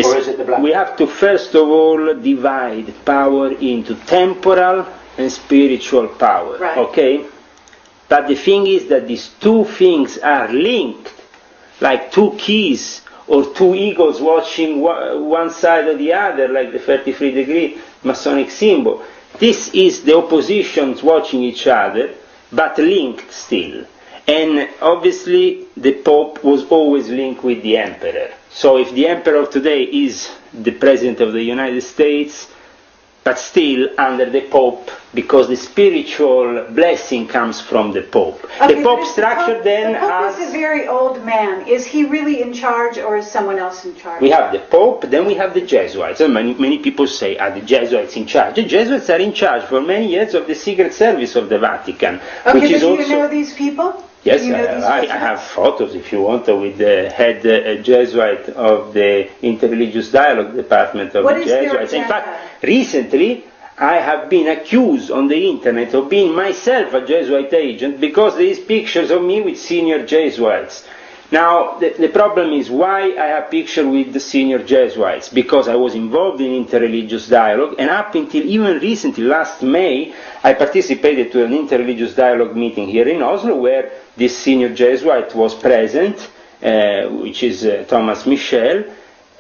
Or is it the black? We have to first of all divide power into temporal and spiritual power, Right. okay? But the thing is that these two things are linked, like two keys or two eagles watching one side or the other, like the 33-degree Masonic symbol. This is the oppositions watching each other, but linked still. And obviously the Pope was always linked with the Emperor. So if the Emperor today is the President of the United States, but still under the Pope, because the spiritual blessing comes from the Pope. Okay, the Pope structure then the Pope has... is a very old man. Is he really in charge, or is someone else in charge? We have the Pope, then we have the Jesuits. And many people say, are the Jesuits in charge? The Jesuits are in charge for many years of the Secret Service of the Vatican. Okay, which is but do also... you know these people? Yes, Do you know these I Jesuits? have photos, if you want, with the head Jesuit of the Interreligious Dialogue Department of What the is their Jesuits. In agenda? fact, recently I have been accused on the internet of being myself a Jesuit agent because there is pictures of me with senior Jesuits. Now, the problem is why I have pictures with the senior Jesuits, because I was involved in interreligious dialogue, and up until even recently, last May, I participated to an interreligious dialogue meeting here in Oslo, where this senior Jesuit was present, which is Thomas Michel,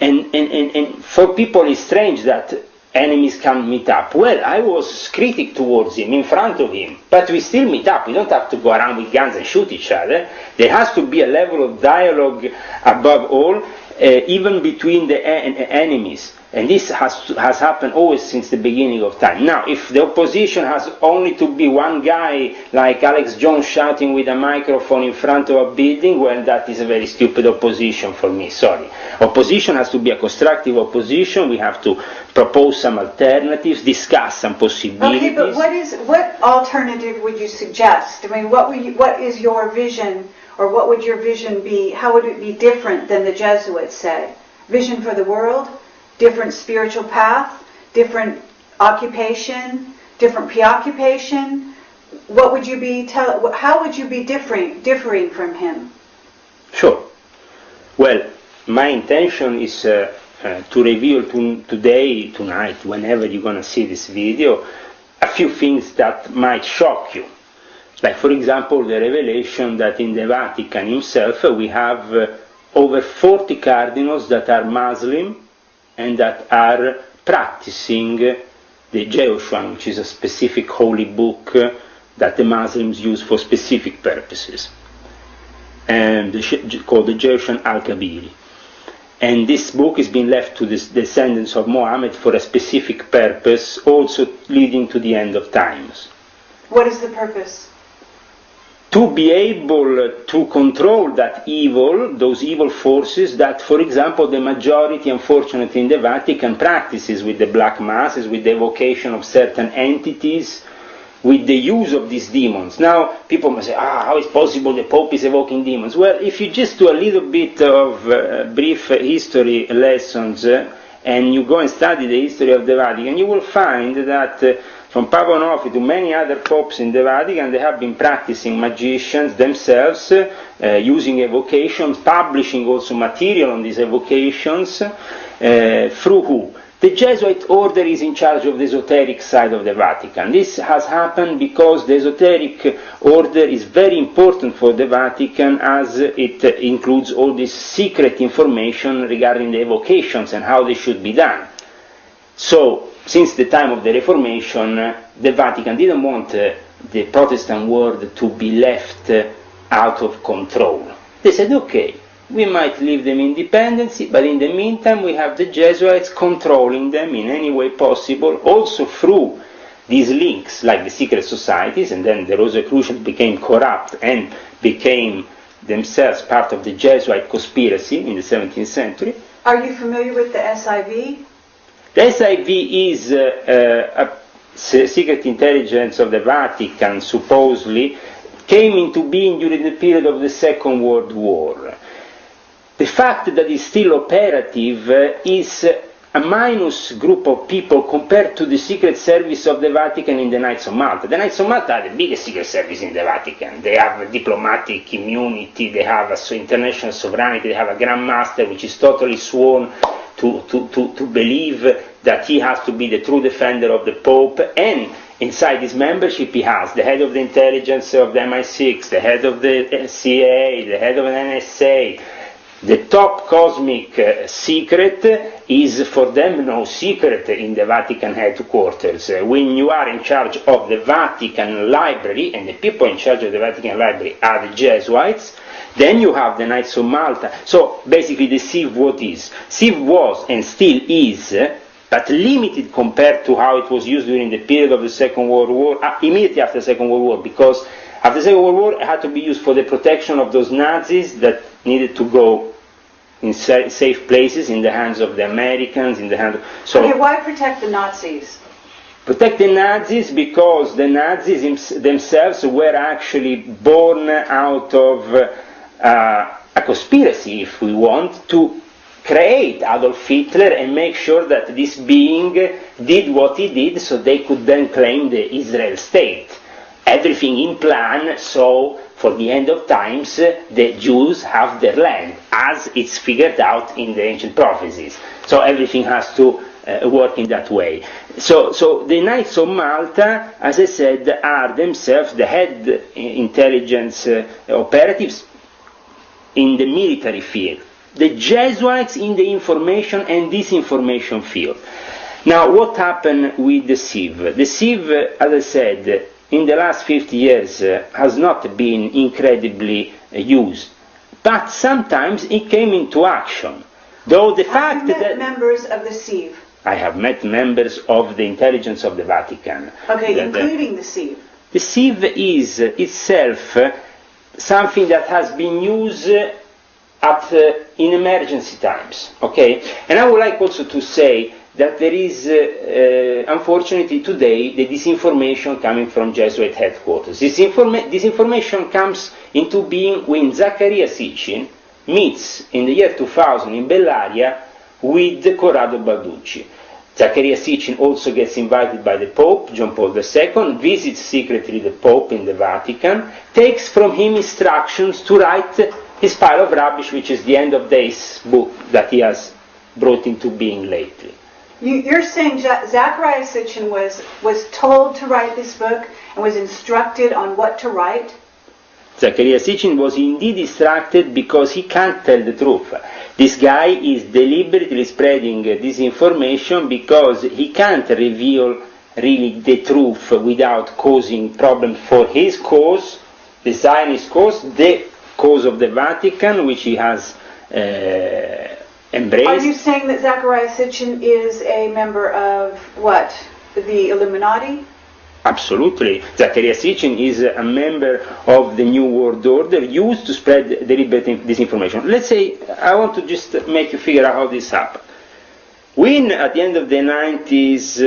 and for people it's strange that enemies can meet up. Well, I was critic towards him, in front of him, but we still meet up. We don't have to go around with guns and shoot each other. There has to be a level of dialogue above all, even between the enemies. And this has happened always since the beginning of time. Now, if the opposition has only to be one guy, like Alex Jones shouting with a microphone in front of a building, well, that is a very stupid opposition for me, sorry. Opposition has to be a constructive opposition. We have to propose some alternatives, discuss some possibilities. Okay, but what alternative would you suggest? I mean, what is your vision, or what would your vision be? How would it be different than the Jesuits said? Vision for the world? Different spiritual path, different occupation, different preoccupation. What would you be? How would you be differing from him? Sure. Well, my intention is to reveal tonight, whenever you're going to see this video, a few things that might shock you. Like, for example, the revelation that in the Vatican himself we have over 40 cardinals that are Muslim and that are practicing the Jehoshaphat, which is a specific holy book that the Muslims use for specific purposes, and called the Jehoshaphat al-Kabiri. And this book is being left to the descendants of Muhammad for a specific purpose, also leading to the end of times. What is the purpose? To be able to control that evil, those evil forces that, for example, the majority, unfortunately, in the Vatican practices with the black masses, with the evocation of certain entities, with the use of these demons. Now, people must say, how is possible the Pope is evoking demons? Well, if you just do a little bit of brief history lessons and you go and study the history of the Vatican, you will find that from Papa Onofre to many other popes in the Vatican, they have been practicing magicians themselves, using evocations, publishing also material on these evocations, through who? The Jesuit order is in charge of the esoteric side of the Vatican. This has happened because the esoteric order is very important for the Vatican, as it includes all this secret information regarding the evocations and how they should be done. So, since the time of the Reformation, the Vatican didn't want the Protestant world to be left out of control. They said, okay, we might leave them independence, but in the meantime we have the Jesuits controlling them in any way possible, also through these links, like the secret societies, and then the Rosicrucians became corrupt and became themselves part of the Jesuit conspiracy in the 17th century. Are you familiar with the SIV? The SIV is a secret intelligence of the Vatican, supposedly, came into being during the period of the Second World War. The fact that it's still operative is a minus group of people compared to the secret service of the Vatican in the Knights of Malta. The Knights of Malta are the biggest secret service in the Vatican. They have diplomatic immunity, they have international sovereignty, they have a Grand Master which is totally sworn to believe that he has to be the true defender of the Pope, and inside his membership he has the head of the intelligence of the MI6, the head of the CIA, the head of an NSA. The top cosmic secret is for them no secret in the Vatican headquarters. When you are in charge of the Vatican Library, and the people in charge of the Vatican Library are the Jesuits, then you have the Knights of Malta. So basically the CIV what is? CIV was and still is, but limited compared to how it was used during the period of the Second World War, immediately after the Second World War, because after the Second World War it had to be used for the protection of those Nazis that needed to go in safe places in the hands of the Americans, in the hands of... So, okay, why protect the Nazis? Protect the Nazis because the Nazis themselves were actually born out of a conspiracy, if we want, to create Adolf Hitler and make sure that this being did what he did so they could then claim the Israel state. Everything in plan, so for the end of times the Jews have their land, as it's figured out in the ancient prophecies. So everything has to work in that way. So the Knights of Malta, as I said, are themselves the head intelligence operatives in the military field. The Jesuits in the information and disinformation field. Now, what happened with the CIV? The CIV, as I said, in the last 50 years has not been incredibly used, but sometimes it came into action. Though the fact that members of the CIV. I have met members of the intelligence of the Vatican. Okay, including the CIV. The CIV is itself something that has been used in emergency times. Okay, and I would like also to say that there is, unfortunately today, the disinformation coming from Jesuit headquarters. This information comes into being when Zaccaria Sitchin meets in the year 2000 in Bellaria with Corrado Balducci. Zaccaria Sitchin also gets invited by the Pope, John Paul II, visits secretly the Pope in the Vatican, takes from him instructions to write his pile of rubbish, which is the End of Days book that he has brought into being lately. You're saying Zaccaria Sitchin was told to write this book and was instructed on what to write? Zaccaria Sitchin was indeed instructed because he can't tell the truth. This guy is deliberately spreading this information because he can't reveal really the truth without causing problems for his cause, the Zionist cause, the cause of the Vatican, which he has embraced. Are you saying that Zaccaria Sitchin is a member of what? The Illuminati? Absolutely. Zaccaria Sitchin is a member of the New World Order used to spread deliberate disinformation. Let's say, I want to just make you figure out how this happened. When, at the end of the 90s,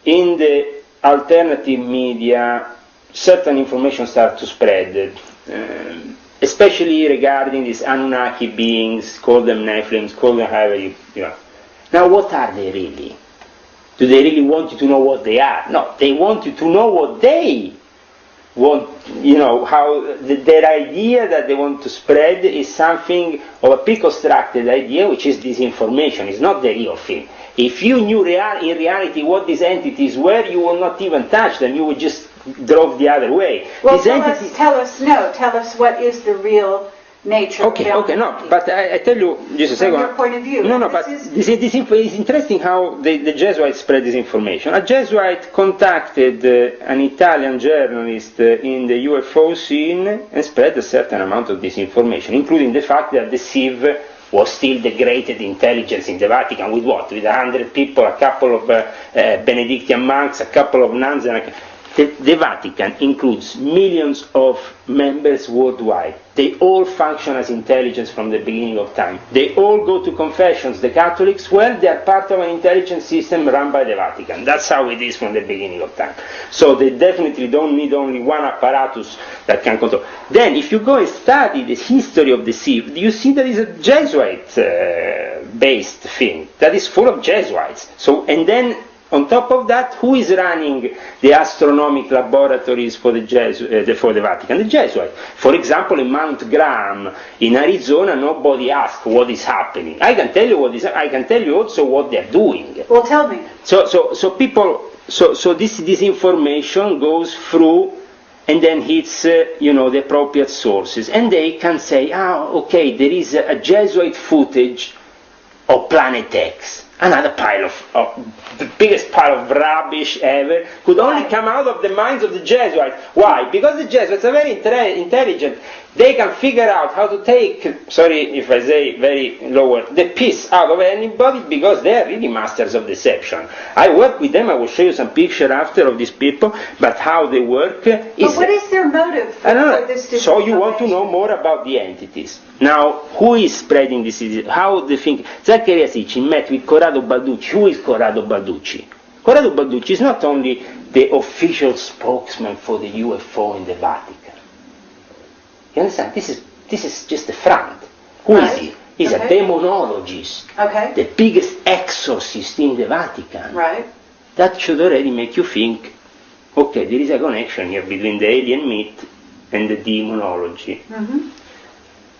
in the alternative media, certain information started to spread, especially regarding these Anunnaki beings, call them Nephilims, call them however you know. Now, what are they really? Do they really want you to know what they are? No, they want you to know what they want, how their idea that they want to spread is something of a pre-constructed idea, which is disinformation. It's not the real thing. If you knew in reality what these entities were, you would not even touch them. You would just drove the other way. Well, tell us what is the real nature of Okay, no, but I tell you, just a second. From your point of view. No, but this is interesting how the Jesuits spread this information. A Jesuit contacted an Italian journalist in the UFO scene and spread a certain amount of disinformation, including the fact that the CIV was still the greatest intelligence in the Vatican, with what? With 100 people, a couple of Benedictine monks, a couple of nuns, and the Vatican includes millions of members worldwide. They all function as intelligence from the beginning of time. They all go to confessions. The Catholics, well, they are part of an intelligence system run by the Vatican. That's how it is from the beginning of time. So they definitely don't need only one apparatus that can control. Then, if you go and study the history of the CIV, you see there is a Jesuit-based thing that is full of Jesuits. So, and then, on top of that, who is running the astronomic laboratories for the Vatican? The Jesuits. For example, in Mount Graham in Arizona, nobody asked what is happening. I can tell you what is. I can tell you also what they're doing. Well, tell me. So people. So this information goes through and then hits, the appropriate sources. And they can say, okay, there is a Jesuit footage of Planet X. Another pile of the biggest pile of rubbish ever, could only come out of the minds of the Jesuits. Why? Because the Jesuits are very intelligent. They can figure out how to take, sorry if I say very lower, the piss out of anybody, because they are really masters of deception. I work with them. I will show you some picture after of these people, but how they work is... But what is their motive for this disinformation? So you want to know more about the entities. Now, who is spreading this? How they think? Zaccaria Sitchin met with Corrado Balducci. Who is Corrado Balducci? Corrado Balducci is not only the official spokesman for the UFO in the Vatican. You understand? This is just a front. Who is he? He's a demonologist. Okay. The biggest exorcist in the Vatican. Right. That should already make you think, okay, there is a connection here between the alien myth and the demonology. Mm-hmm.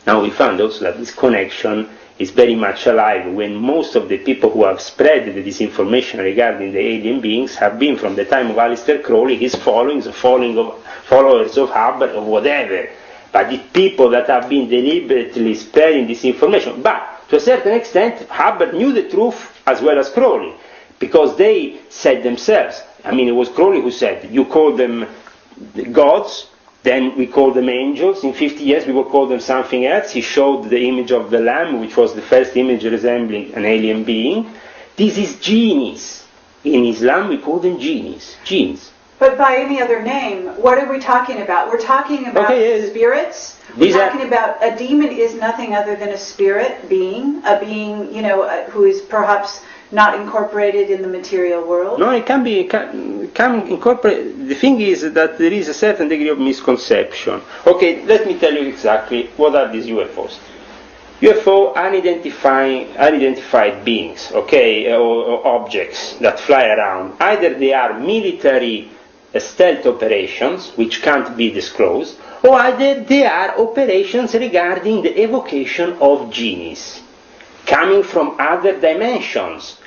Now we found also that this connection is very much alive when most of the people who have spread the disinformation regarding the alien beings have been from the time of Aleister Crowley, his followers of Hubbard or whatever. But the people that have been deliberately spreading this information. But to a certain extent, Hubbard knew the truth as well as Crowley, because they said themselves. I mean, it was Crowley who said, you call them gods, then we call them angels. In 50 years, we will call them something else. He showed the image of the lamb, which was the first image resembling an alien being. This is genies. In Islam, we call them genies. Genes. But by any other name, what are we talking about? We're talking about spirits. We're talking about a demon is nothing other than a spirit being, a being, who is perhaps not incorporated in the material world. No, it can incorporate. The thing is that there is a certain degree of misconception. Okay, let me tell you exactly what are these UFOs. UFO unidentified beings, okay, or objects that fly around. Either they are military stealth operations, which can't be disclosed, or either they are operations regarding the evocation of genies, coming from other dimensions.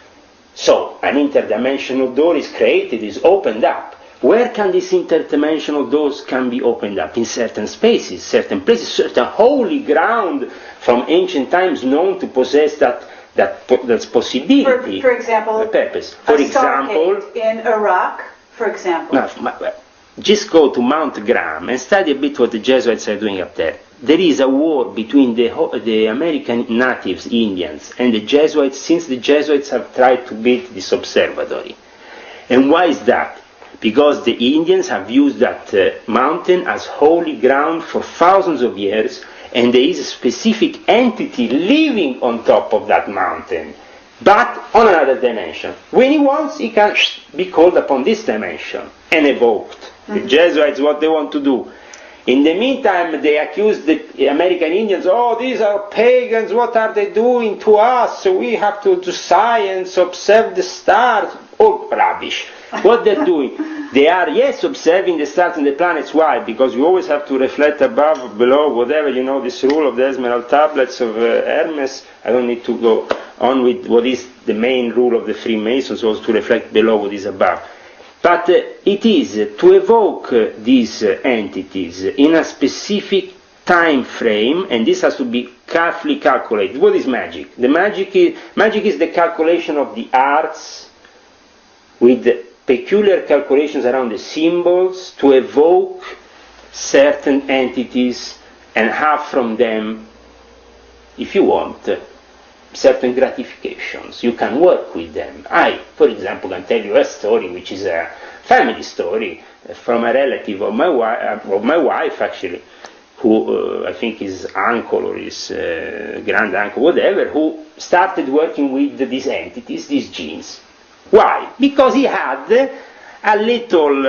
So, an interdimensional door is created, is opened up. Where can this interdimensional doors can be opened up? In certain spaces, certain places, certain holy ground from ancient times known to possess that's possibility. For example, purpose. For example, in Iraq, for example. No, just go to Mount Graham and study a bit what the Jesuits are doing up there. There is a war between the American natives, Indians, and the Jesuits, since the Jesuits have tried to build this observatory. And why is that? Because the Indians have used that mountain as holy ground for thousands of years, and there is a specific entity living on top of that mountain, but on another dimension. When he wants, he can be called upon this dimension and evoked. Mm-hmm. The Jesuits, what they want to do. In the meantime, they accuse the American Indians, these are pagans, what are they doing to us? So we have to do science, observe the stars. All rubbish. What they're doing, they are, yes, observing the stars and the planets. Why? Because you always have to reflect above, below, whatever, this rule of the Esmeralda tablets of Hermes. I don't need to go on with what is the main rule of the Freemasons, was to reflect below what is above. But it is to evoke these entities in a specific time frame, and this has to be carefully calculated. What is magic? The magic is the calculation of the arts with peculiar calculations around the symbols to evoke certain entities and have from them, if you want, certain gratifications. You can work with them. I, for example, can tell you a story which is a family story from a relative of my wife actually, who I think his uncle or his grand uncle, whatever, who started working with these entities, these genes. Why? Because he had a little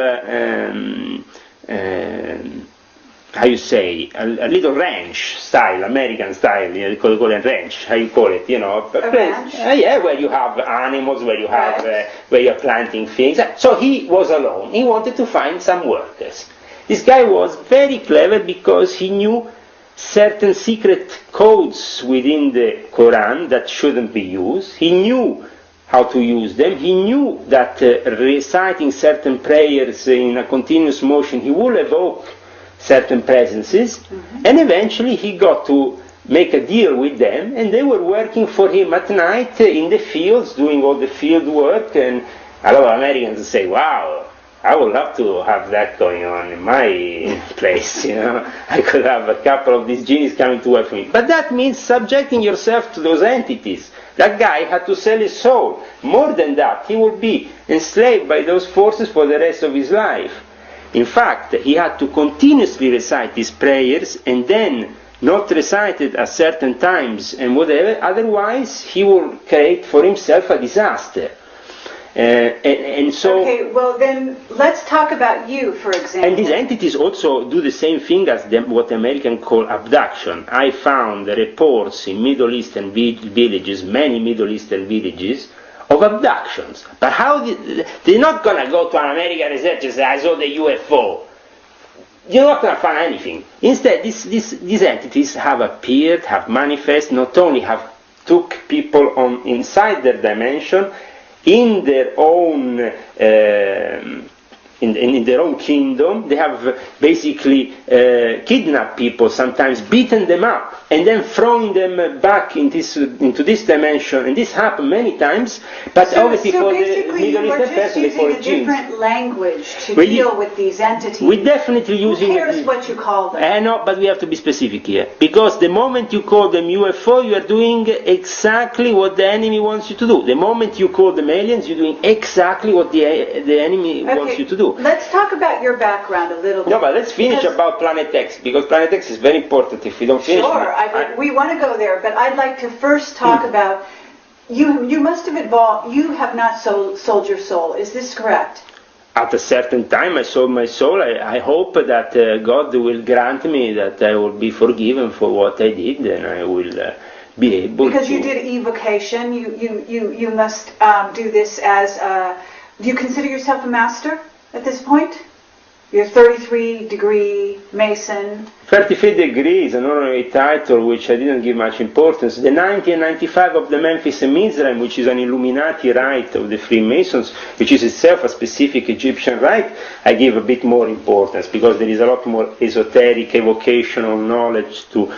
how you say, a little ranch style, American style, you call it ranch, how you call it, a ranch? Yeah, where you have animals, where you have, Right. where you're planting things. So he was alone. He wanted to find some workers. This guy was very clever because he knew certain secret codes within the Quran that shouldn't be used. He knew how to use them. He knew that reciting certain prayers in a continuous motion, he will evoke certain presences, and eventually he got to make a deal with them, and they were working for him at night in the fields, doing all the field work, and a lot of Americans say, wow, I would love to have that going on in my place, I could have a couple of these genies coming to work for me. But that means subjecting yourself to those entities. That guy had to sell his soul. More than that, he would be enslaved by those forces for the rest of his life. In fact, he had to continuously recite his prayers and then not recite it at certain times and whatever, otherwise he will create for himself a disaster. And so, okay, well then let's talk about you, for example. And these entities also do the same thing as what the Americans call abduction. I found reports in Middle Eastern villages, many Middle Eastern villages, of abductions. But how they're not going to go to an American researcher and say, I saw the UFO. You're not going to find anything. Instead, these entities have appeared, have manifest, not only have took people on inside their dimension, in their own in their own kingdom. They have basically kidnapped people, sometimes beaten them up, and then thrown them back into this dimension. And this happened many times. But obviously, for the Middle Eastern person, they call it using a different language to deal with these entities. We're definitely using. Who cares what you call them? No, but we have to be specific here, because the moment you call them UFO, you are doing exactly what the enemy wants you to do. The moment you call them aliens, you're doing exactly what the enemy wants you to do. Let's talk about your background a little bit. No, but let's finish about Planet X, because Planet X is very important. If we don't finish... Sure, we want to go there, but I'd like to first talk about, you must have evolved, you have not sold your soul, is this correct? At a certain time I sold my soul. I hope that God will grant me that I will be forgiven for what I did, and I will be able because to... you did evocation, you must do this as, do you consider yourself a master at this point? You're 33-degree Mason. 33 degrees, an honorary title which I didn't give much importance. The 90 and 95 of the Memphis and Mizraim, which is an Illuminati rite of the Freemasons, which is itself a specific Egyptian rite, I give a bit more importance, because there is a lot more esoteric, evocational knowledge to...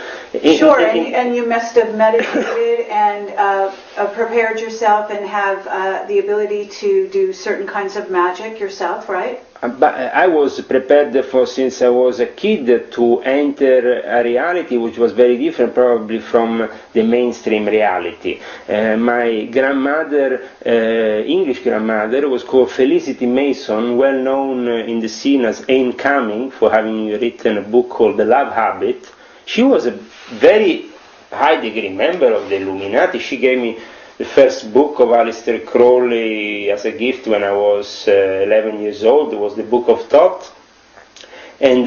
Sure, and you must have meditated and prepared yourself and have the ability to do certain kinds of magic yourself, right? But I was prepared for, since I was a kid, to enter a reality which was very different probably from the mainstream reality. My grandmother, English grandmother, was called Felicity Mason, well known in the scene as Anne Cumming for having written a book called The Love Habit. She was a very high degree member of the Illuminati. She gave me the first book of Aleister Crowley as a gift when I was 11 years old. It was the Book of Thoth. And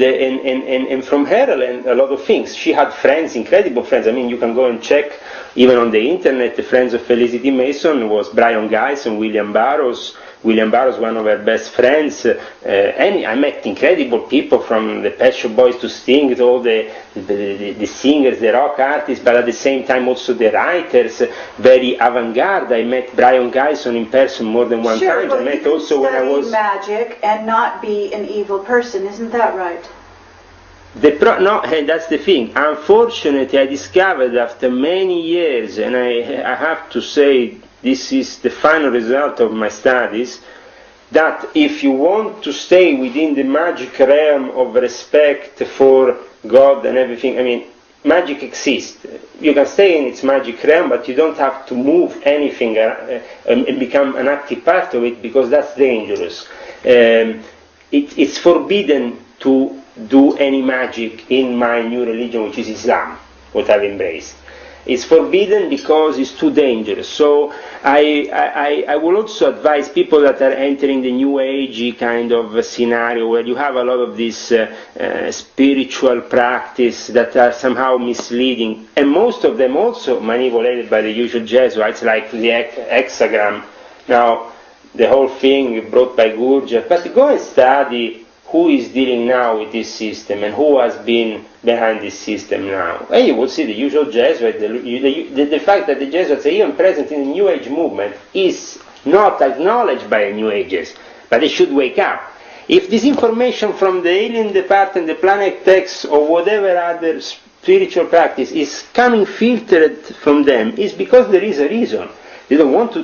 from her I learned a lot of things. She had friends, incredible friends. I mean, you can go and check, even on the internet, the friends of Felicity Mason was Brian Geis and William Burroughs. William Burroughs, one of her best friends, and I met incredible people, from the Pet Shop Boys to Sting, to all the singers, the rock artists, but at the same time also the writers, very avant-garde. I met Brian Geison in person more than one time. But I met you also when I was magic and not be an evil person, isn't that right? No, that's the thing. Unfortunately, I discovered after many years, and I have to say, this is the final result of my studies, that if you want to stay within the magic realm of respect for God and everything, I mean, magic exists. You can stay in its magic realm, but you don't have to move anything and become an active part of it, because that's dangerous. It's forbidden to do any magic in my new religion, which is Islam, what I've embraced. It's forbidden because it's too dangerous. So I will also advise people that are entering the New Age kind of scenario where you have a lot of this spiritual practice that are somehow misleading, and most of them also manipulated by the usual Jesuits, like the hexagram. Now, the whole thing brought by Gurdjieff, but go and study who is dealing now with this system and who has been behind this system now. And you will see the usual Jesuit, the fact that the Jesuits are even present in the New Age movement is not acknowledged by the New Agers, but they should wake up. If this information from the alien department, the planet texts, or whatever other spiritual practice is coming filtered from them, it's because there is a reason. They don't want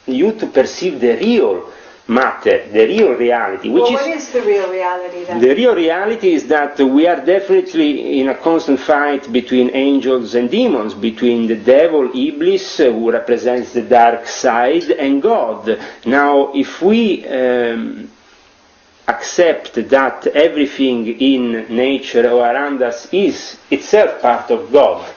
you to perceive the real matter, the real reality. What is the real reality then? The real reality is that we are definitely in a constant fight between angels and demons, between the devil, Iblis, who represents the dark side, and God. Now, if we accept that everything in nature or around us is itself part of God,